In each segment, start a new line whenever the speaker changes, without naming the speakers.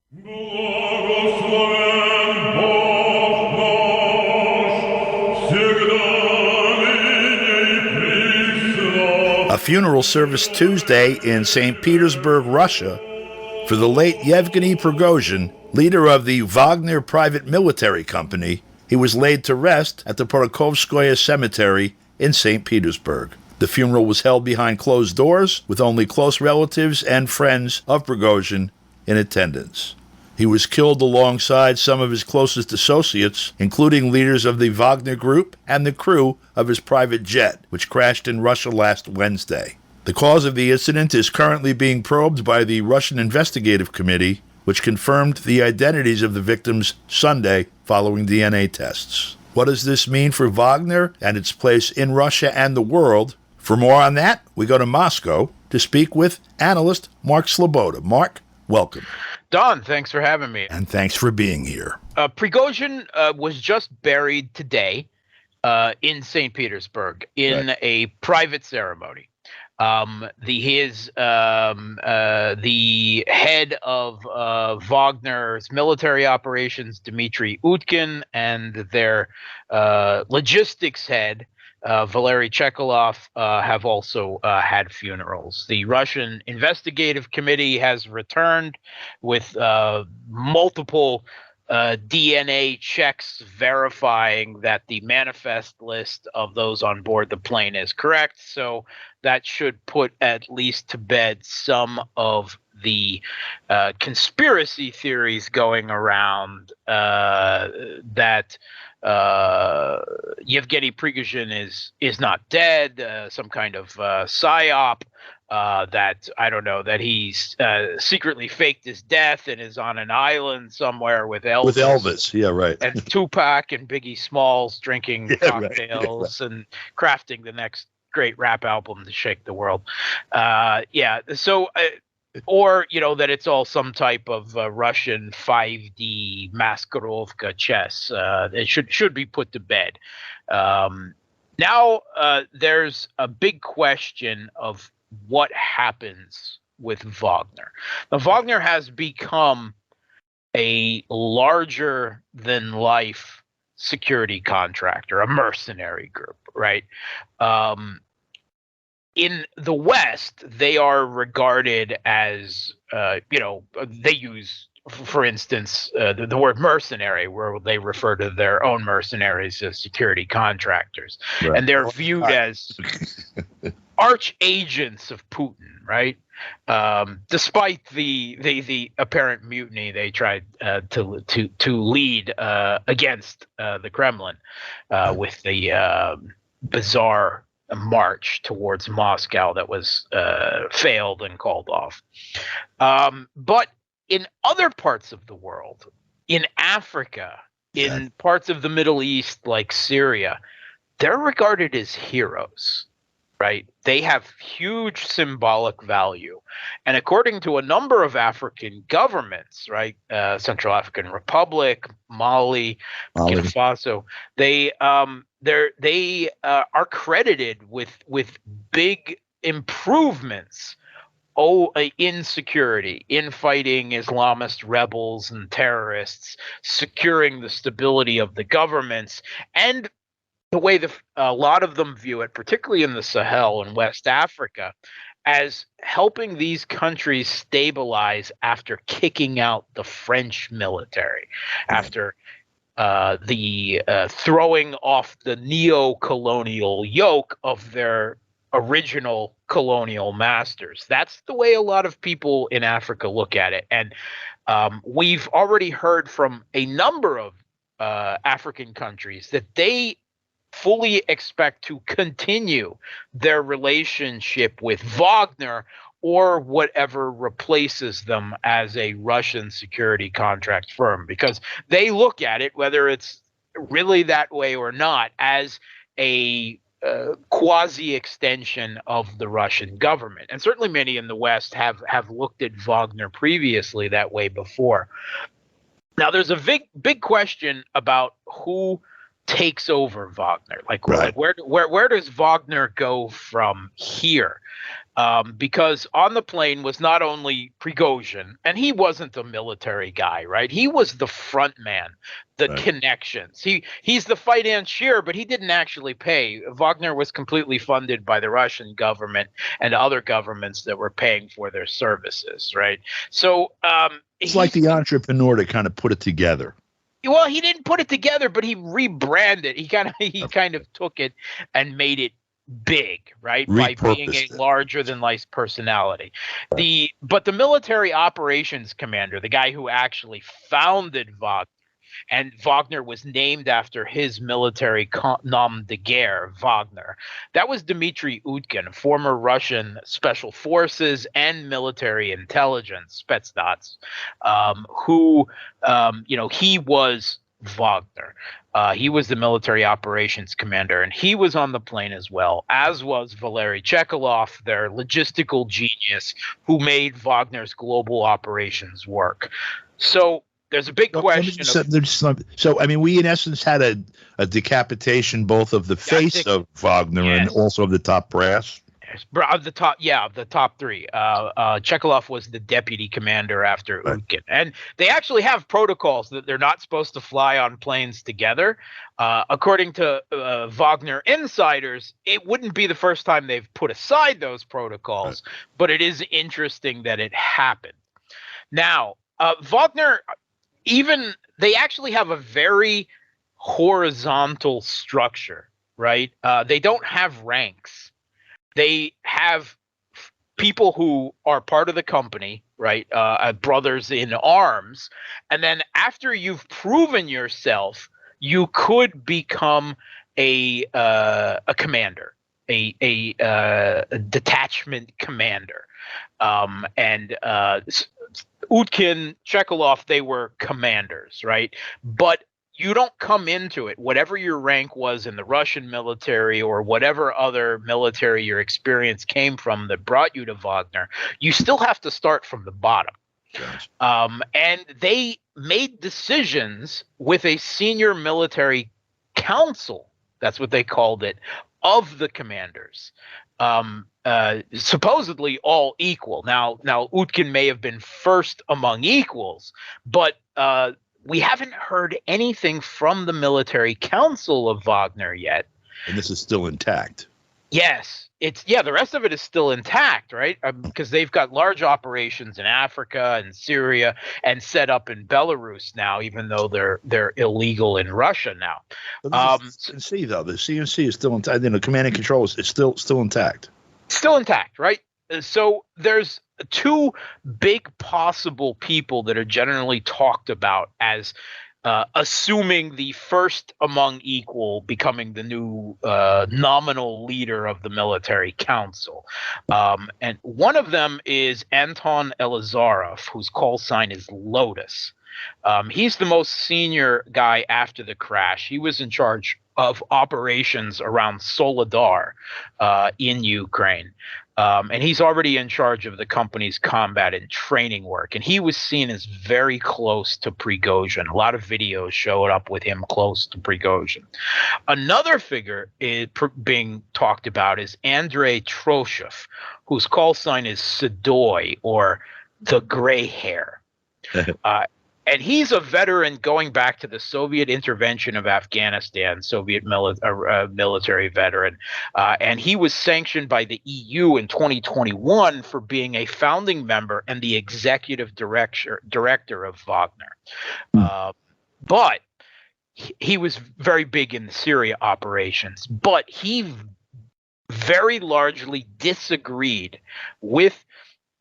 A funeral service Tuesday in St. Petersburg, Russia, for the late Yevgeny Prigozhin, leader of the Wagner private military company. He was laid to rest at the Prokofskoye Cemetery in St. Petersburg. The funeral was held behind closed doors with only close relatives and friends of Prigozhin in attendance. He was killed alongside some of his closest associates, including leaders of the Wagner Group and the crew of his private jet, which crashed in Russia last Wednesday. The cause of the incident is currently being probed by the Russian Investigative Committee, which confirmed the identities of the victims Sunday following DNA tests. What does this mean for Wagner and its place in Russia and the world? For more on that, we go to Moscow to speak with analyst Mark Sleboda. Mark, welcome.
Don, thanks for having me.
And thanks for being here.
Prigozhin was just buried today in St. Petersburg in a private ceremony. The head of Wagner's military operations, Dmitry Utkin, and their logistics head, Valery Chekolov, have also had funerals. The Russian Investigative Committee has returned with multiple DNA checks verifying that the manifest list of those on board the plane is correct. So that should put at least to bed some of the conspiracy theories going around that Yevgeny Prigozhin is not dead, some kind of psyop, that I don't know, that he's secretly faked his death and is on an island somewhere with Elvis.
With Elvis, yeah, right.
And Tupac and Biggie Smalls drinking cocktails and crafting the next great rap album to shake the world. Or, that it's all some type of Russian 5D Maskirovka chess. It should be put to bed. Now there's a big question of what happens with Wagner. Now, Wagner has become a larger-than-life security contractor, a mercenary group, right? In the West, they are regarded as, they use, for instance, the word mercenary, where they refer to their own mercenaries as security contractors. Right. And they're viewed as arch agents of Putin, right? Despite the apparent mutiny they tried to lead against the Kremlin with the bizarre a march towards Moscow that was failed and called off. But in other parts of the world, in Africa, in parts of the Middle East like Syria, they're regarded as heroes, right? They have huge symbolic value. And according to a number of African governments, right, Central African Republic, Mali, Burkina Faso, they are credited with big improvements in security, in fighting Islamist rebels and terrorists, securing the stability of the governments, and the way a lot of them view it, particularly in the Sahel and West Africa, as helping these countries stabilize after kicking out the French military, after the throwing off the neo-colonial yoke of their original colonial masters. That's the way a lot of people in Africa look at it. And we've already heard from a number of African countries that they fully expect to continue their relationship with Wagner or whatever replaces them as a Russian security contract firm, because they look at it, whether it's really that way or not, as a quasi-extension of the Russian government. And certainly many in the West have looked at Wagner previously that way before. Now, there's a big question about who takes over Wagner. Like, where does Wagner go from here? because on the plane was not only Prigozhin, and he wasn't the military guy, right? He was the front man, the connections. He's the financier, but he didn't actually pay. Wagner was completely funded by the Russian government and other governments that were paying for their services, right? So
it's like the entrepreneur to kind of put it together.
Well, he didn't put it together, but he rebranded. He kind of took it and made it big, right? By being a larger than life personality. But the military operations commander, the guy who actually founded Wagner, and Wagner was named after his military nom de guerre, Wagner. That was Dmitry Utkin, former Russian special forces and military intelligence, Spetsnaz, who, he was Wagner. He was the military operations commander, and he was on the plane as well, as was Valery Chekalov, their logistical genius who made Wagner's global operations work. So there's a big question.
So, I mean, we in essence had a decapitation both of the face of Wagner and also of the top brass.
Of the top three. Chekalov was the deputy commander after Utkin. And they actually have protocols that they're not supposed to fly on planes together. According to Wagner insiders, it wouldn't be the first time they've put aside those protocols, but it is interesting that it happened. Now, Wagner, they actually have a very horizontal structure, right? They don't have ranks. They have people who are part of the company, right? Brothers in arms. And then after you've proven yourself, you could become a commander, a detachment commander. Utkin, Chekalov, they were commanders, right? But you don't come into it, whatever your rank was in the Russian military or whatever other military your experience came from that brought you to Wagner, you still have to start from the bottom. Gotcha. And they made decisions with a senior military council, that's what they called it, of the commanders. Supposedly all equal. Now Utkin may have been first among equals, but we haven't heard anything from the military council of Wagner yet.
And this is still intact.
Yes, the rest of it is still intact, right? Because they've got large operations in Africa and Syria and set up in Belarus now, even though they're illegal in Russia now.
CNC though, the CNC is still intact. The command and control is still intact.
Still intact, right? So there's two big possible people that are generally talked about as assuming the first among equal, becoming the new nominal leader of the military council. And one of them is Anton Elizarov, whose call sign is Lotus. He's the most senior guy after the crash. He was in charge of operations around Sleboda in Ukraine. And he's already in charge of the company's combat and training work. And he was seen as very close to Prigozhin. A lot of videos showed up with him close to Prigozhin. Another figure being talked about is Andrei Troshev, whose call sign is Sadoy, or the gray hair. And he's a veteran going back to the Soviet intervention of Afghanistan, Soviet military veteran. And he was sanctioned by the EU in 2021 for being a founding member and the executive director of Wagner. But he was very big in the Syria operations. But he very largely disagreed with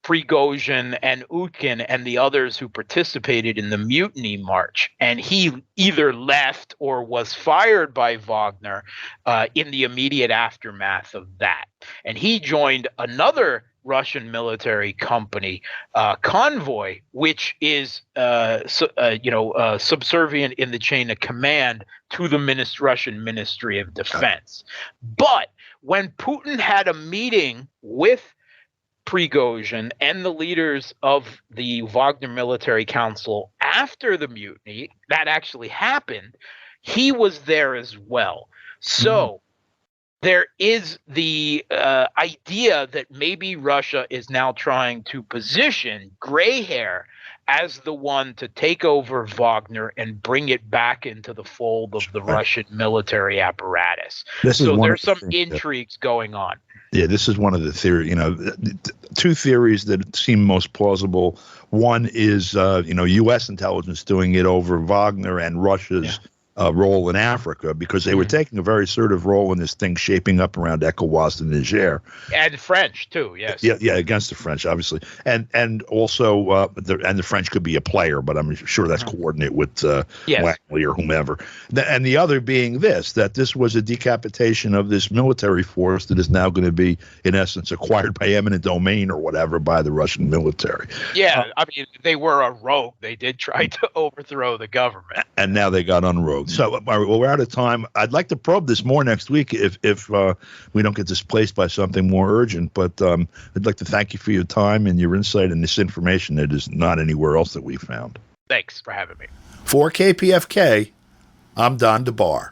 Prigozhin and Utkin and the others who participated in the mutiny march, and he either left or was fired by Wagner in the immediate aftermath of that. And he joined another Russian military company, Convoy, which is subservient in the chain of command to the Russian Ministry of Defense. But when Putin had a meeting with Prigozhin and the leaders of the Wagner Military Council after the mutiny that actually happened, he was there as well. So there is the idea that maybe Russia is now trying to position gray hair as the one to take over Wagner and bring it back into the fold of the Russian military apparatus. So there's some intrigues going on.
Yeah, this is one of the theory. Two theories that seem most plausible. One is, U.S. intelligence doing it over Wagner and Russia's role in Africa, because they were taking a very assertive role in this thing shaping up around ECOWAS and Niger.
And French too, yes.
Yeah, against the French, obviously, and also the French could be a player, but I'm sure that's coordinate with Wagner or whomever. And the other being that this was a decapitation of this military force that is now going to be, in essence, acquired by eminent domain or whatever by the Russian military.
Yeah, I mean, they were a rogue. They did try to overthrow the government,
and now they got unrogued. So we're out of time. I'd like to probe this more next week if we don't get displaced by something more urgent. But I'd like to thank you for your time and your insight and this information that is not anywhere else that we found.
Thanks for having me.
For KPFK, I'm Don DeBar.